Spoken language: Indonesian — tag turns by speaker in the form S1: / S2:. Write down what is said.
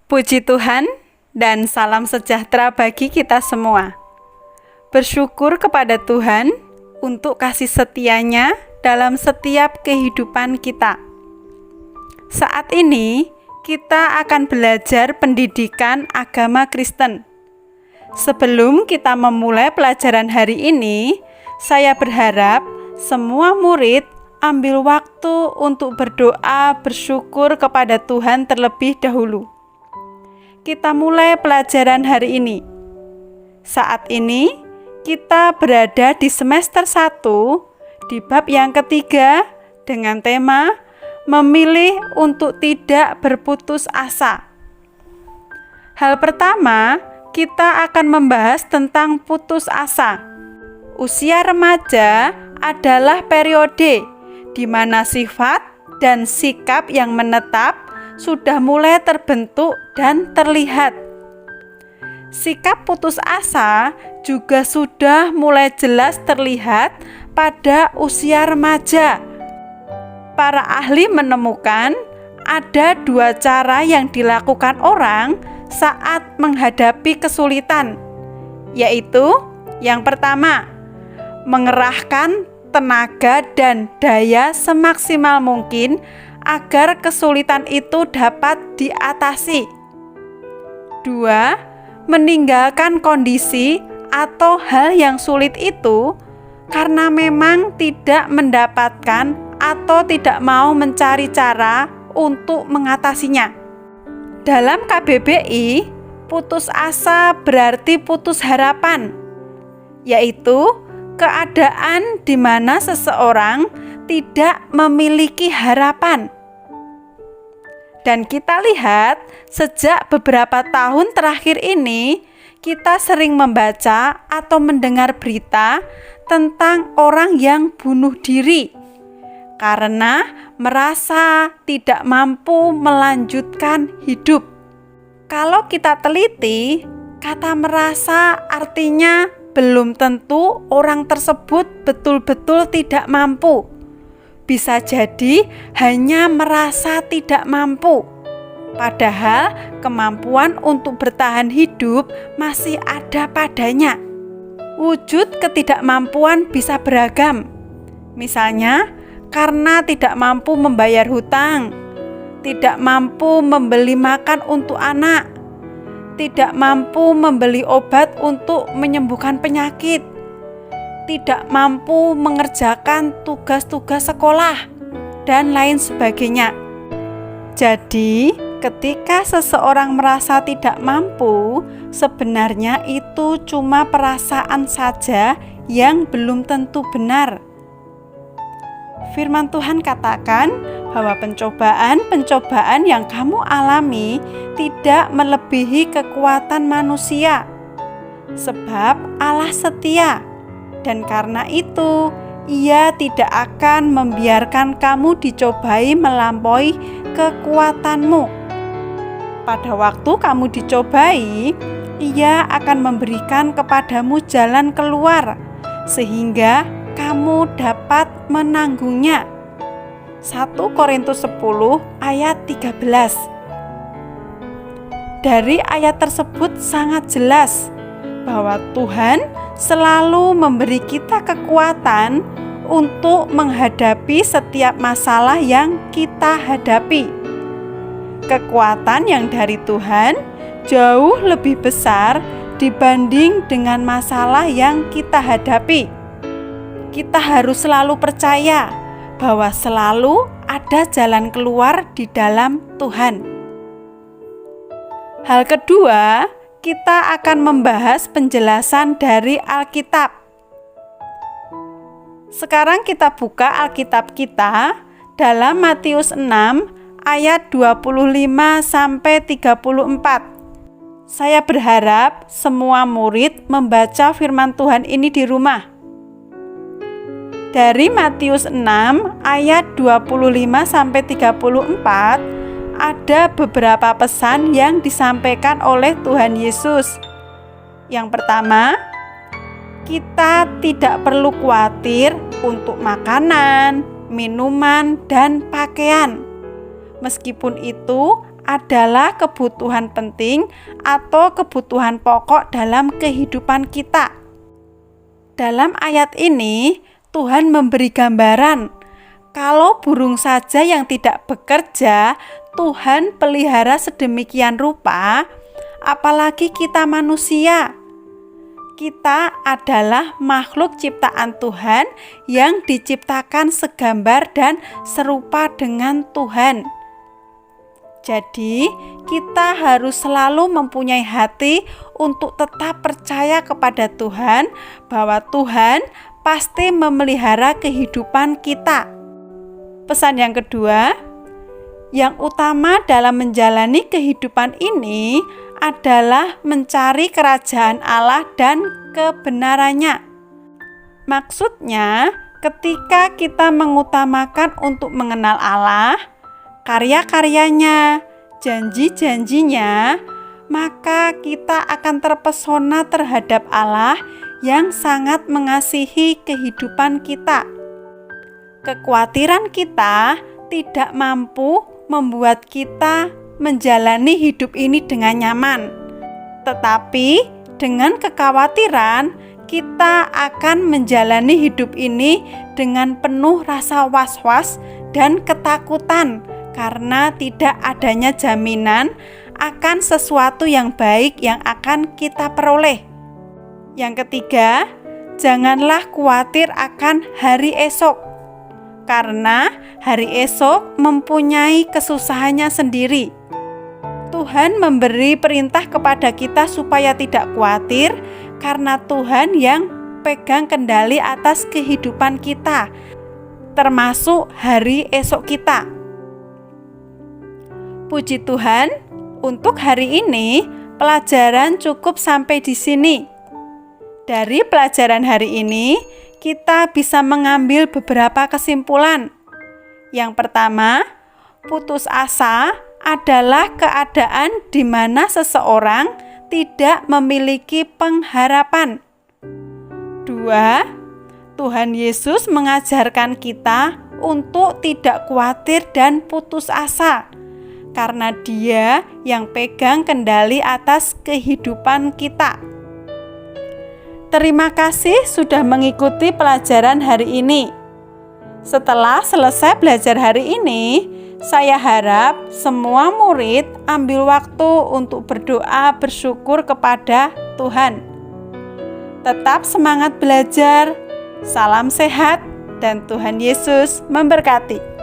S1: Puji Tuhan dan salam sejahtera bagi kita semua. Bersyukur kepada Tuhan untuk kasih setia-Nya dalam setiap kehidupan kita. Saat ini kita akan belajar pendidikan agama Kristen. Sebelum kita memulai pelajaran hari ini, saya berharap semua murid ambil waktu untuk berdoa bersyukur kepada Tuhan terlebih dahulu. Kita mulai pelajaran hari ini. Saat ini kita berada di semester 1 di bab yang ketiga dengan tema memilih untuk tidak berputus asa. Hal pertama, kita akan membahas tentang putus asa. Usia remaja adalah periode di mana sifat dan sikap yang menetap sudah mulai terbentuk dan terlihat. Sikap putus asa juga sudah mulai jelas terlihat pada usia remaja. Para ahli menemukan ada 2 cara yang dilakukan orang saat menghadapi kesulitan, yaitu yang pertama, mengerahkan tenaga dan daya semaksimal mungkin agar kesulitan itu dapat diatasi. 2. Meninggalkan kondisi atau hal yang sulit itu karena memang tidak mendapatkan atau tidak mau mencari cara untuk mengatasinya. Dalam KBBI, putus asa berarti putus harapan, yaitu keadaan di mana seseorang tidak memiliki harapan. Dan kita lihat sejak beberapa tahun terakhir ini, kita sering membaca atau mendengar berita tentang orang yang bunuh diri karena merasa tidak mampu melanjutkan hidup. Kalau kita teliti, kata merasa artinya belum tentu orang tersebut betul-betul tidak mampu. Bisa jadi hanya merasa tidak mampu, padahal kemampuan untuk bertahan hidup masih ada padanya. Wujud ketidakmampuan bisa beragam. Misalnya, karena tidak mampu membayar hutang, tidak mampu membeli makan untuk anak, tidak mampu membeli obat untuk menyembuhkan penyakit, tidak mampu mengerjakan tugas-tugas sekolah, dan lain sebagainya. Jadi, ketika seseorang merasa tidak mampu, sebenarnya itu cuma perasaan saja yang belum tentu benar. Firman Tuhan katakan bahwa pencobaan-pencobaan yang kamu alami tidak melebihi kekuatan manusia, sebab Allah setia. Dan karena itu, Ia tidak akan membiarkan kamu dicobai melampaui kekuatanmu. Pada waktu kamu dicobai, Ia akan memberikan kepadamu jalan keluar, sehingga kamu dapat menanggungnya. 1 Korintus 10 ayat 13. Dari ayat tersebut sangat jelas bahwa Tuhan selalu memberi kita kekuatan untuk menghadapi setiap masalah yang kita hadapi. Kekuatan yang dari Tuhan jauh lebih besar dibanding dengan masalah yang kita hadapi. Kita harus selalu percaya bahwa selalu ada jalan keluar di dalam Tuhan. Hal kedua, kita akan membahas penjelasan dari Alkitab. Sekarang kita buka Alkitab kita dalam Matius 6 ayat 25 sampai 34. Saya berharap semua murid membaca firman Tuhan ini di rumah. Dari Matius 6 ayat 25 sampai 34 ada beberapa pesan yang disampaikan oleh Tuhan Yesus. Yang pertama, kita tidak perlu khawatir untuk makanan, minuman, dan pakaian. Meskipun itu adalah kebutuhan penting atau kebutuhan pokok dalam kehidupan kita. Dalam ayat ini, Tuhan memberi gambaran kalau burung saja yang tidak bekerja, Tuhan pelihara sedemikian rupa, apalagi kita manusia. Kita adalah makhluk ciptaan Tuhan yang diciptakan segambar dan serupa dengan Tuhan. Jadi, kita harus selalu mempunyai hati untuk tetap percaya kepada Tuhan bahwa Tuhan pasti memelihara kehidupan kita. Pesan yang kedua, yang utama dalam menjalani kehidupan ini adalah mencari kerajaan Allah dan kebenarannya. Maksudnya, ketika kita mengutamakan untuk mengenal Allah, karya-karyanya, janji-janjinya, maka kita akan terpesona terhadap Allah yang sangat mengasihi kehidupan kita. Kekhawatiran kita tidak mampu membuat kita menjalani hidup ini dengan nyaman. Tetapi dengan kekhawatiran, kita akan menjalani hidup ini dengan penuh rasa was-was dan ketakutan karena tidak adanya jaminan akan sesuatu yang baik yang akan kita peroleh. Yang ketiga, janganlah khawatir akan hari esok, karena hari esok mempunyai kesusahannya sendiri. Tuhan memberi perintah kepada kita supaya tidak khawatir, karena Tuhan yang pegang kendali atas kehidupan kita, termasuk hari esok kita. Puji Tuhan, untuk hari ini pelajaran cukup sampai di sini. Dari pelajaran hari ini, kita bisa mengambil beberapa kesimpulan. Yang pertama, putus asa adalah keadaan di mana seseorang tidak memiliki pengharapan. 2. Tuhan Yesus mengajarkan kita untuk tidak khawatir dan putus asa, karena Dia yang pegang kendali atas kehidupan kita. Terima kasih sudah mengikuti pelajaran hari ini. Setelah selesai belajar hari ini, saya harap semua murid ambil waktu untuk berdoa bersyukur kepada Tuhan. Tetap semangat belajar, salam sehat, dan Tuhan Yesus memberkati.